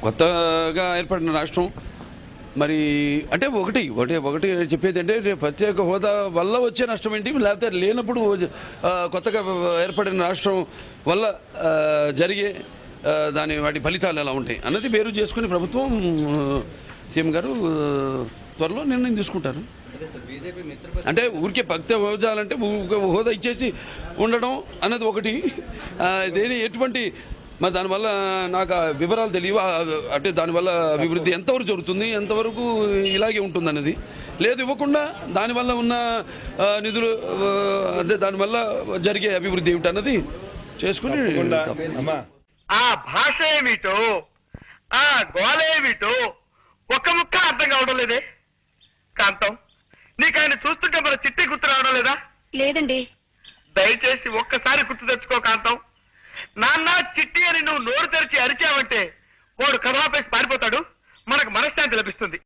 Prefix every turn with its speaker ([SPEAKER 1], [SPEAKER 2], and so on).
[SPEAKER 1] కొత్తగా ఏర్పడిన రాష్ట్రం మరి అంటే ఒకటి చెప్పేది అంటే ప్రత్యేక హోదా వల్ల వచ్చే నష్టం ఏంటి, లేకపోతే లేనప్పుడు కొత్తగా ఏర్పడిన రాష్ట్రం వల్ల జరిగే వాటి ఫలితాలు ఎలా ఉంటాయి అన్నది వేరు చేసుకుని ప్రభుత్వం సీఎం గారు త్వరలో నిర్ణయం తీసుకుంటారు. అంటే ఊరికే భక్తి హోదాలంటే హోదా ఇచ్చేసి ఉండడం అన్నది ఒకటి, ఎటువంటి మరి దానివల్ల నాకు వివరాలు తెలియవు. అంటే దానివల్ల అభివృద్ధి ఎంతవరకు జరుగుతుంది, ఎంతవరకు ఇలాగే ఉంటుంది అన్నది లేదు. ఇవ్వకుండా దానివల్ల ఉన్న నిధులు అంటే దానివల్ల జరిగే అభివృద్ధి ఏమిటన్నది చేసుకుని
[SPEAKER 2] ఆ భాష ఏమిటో ఆ గోళ ఏమిటో ఒక్క ముక్క అర్థం కావడం లేదే. కాంతం, నీకు ఆయన చూస్తుంటే మన చిట్టి గుర్తు రావడం లేదా?
[SPEAKER 3] లేదండి.
[SPEAKER 2] దయచేసి ఒక్కసారి గుర్తు తెచ్చుకో కాంతం. నాన్న చిట్టి అని నువ్వు నోరు తెరిచి అరిచావంటే వాడు కథాపేసి పారిపోతాడు, మనకు మనశ్శాంతి లభిస్తుంది.